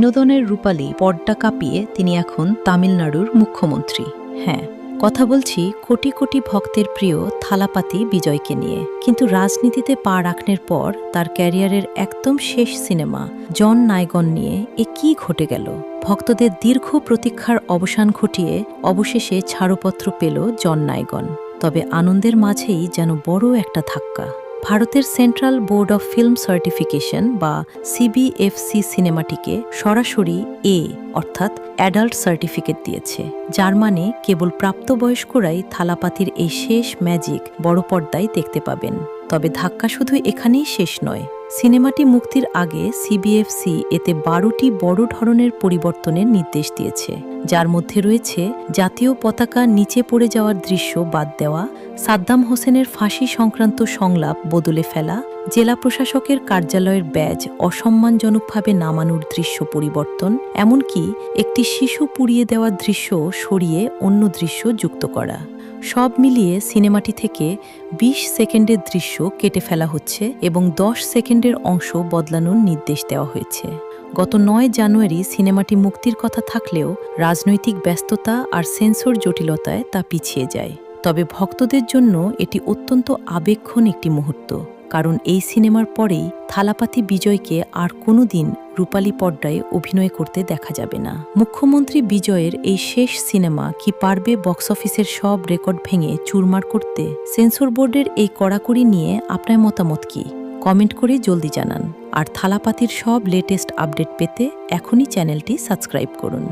বিনোদনের রূপালী পর্দা কাঁপিয়ে তিনি এখন তামিলনাড়ুর মুখ্যমন্ত্রী। হ্যাঁ, কথা বলছি কোটি কোটি ভক্তের প্রিয় থালাপাতি বিজয়কে নিয়ে। কিন্তু রাজনীতিতে পা রাখনের পর তার ক্যারিয়ারের একদম শেষ সিনেমা জন নায়গন নিয়ে কি ঘটে গেল? ভক্তদের দীর্ঘ প্রতীক্ষার অবসান ঘটিয়ে অবশেষে ছাড়পত্র পেল জন নায়গন। তবে আনন্দের মাঝেই যেন বড় একটা ধাক্কা। ভারতের central board of film certification বা সিবিএফসি সিনেমাটিকে সরাসরি অর্থাৎ অ্যাডাল্ট সার্টিফিকেট দিয়েছে, যার মানে কেবল প্রাপ্তবয়স্করাই থালাপাতির এই শেষ ম্যাজিক বড় পর্দায় দেখতে পাবেন। তবে ধাক্কা শুধু এখানেই শেষ নয়। সিনেমাটি মুক্তির আগে সিবিএফসি এতে 12টি বড় ধরনের পরিবর্তনের নির্দেশ দিয়েছে, যার মধ্যে রয়েছে জাতীয় পতাকা নিচে পড়ে যাওয়ার দৃশ্য বাদ দেওয়া, সাদ্দাম হোসেনের ফাঁসি সংক্রান্ত সংলাপ বদলে ফেলা, জেলা প্রশাসকের কার্যালয়ের ব্যাজ অসম্মানজনকভাবে নামানোর দৃশ্য পরিবর্তন, এমনকি একটি শিশু পুড়িয়ে দেওয়ার দৃশ্য সরিয়ে অন্য দৃশ্য যুক্ত করা। সব মিলিয়ে সিনেমাটি থেকে 20 সেকেন্ডের দৃশ্য কেটে ফেলা হচ্ছে এবং 10 সেকেন্ডের অংশ বদলানোর নির্দেশ দেওয়া হয়েছে। গত 9 জানুয়ারি সিনেমাটি মুক্তির কথা থাকলেও রাজনৈতিক ব্যস্ততা আর সেন্সর জটিলতায় তা পিছিয়ে যায়। তবে ভক্তদের জন্য এটি অত্যন্ত আবেগঘন একটি মুহূর্ত, কারণ এই সিনেমার পরেই থালাপাতি বিজয়কে আর কোনোদিন রূপালী পর্দায় অভিনয় করতে দেখা যাবে না। মুখ্যমন্ত্রী বিজয়ের এই শেষ সিনেমা কি পারবে বক্স অফিসের সব রেকর্ড ভেঙে চুরমার করতে? সেন্সর বোর্ডের এই কড়াকড়ি নিয়ে আপনার মতামত কি? কমেন্ট করে জলদি জানান। আর থালাপাতির সব লেটেস্ট আপডেট পেতে এখনই চ্যানেলটি সাবস্ক্রাইব করুন।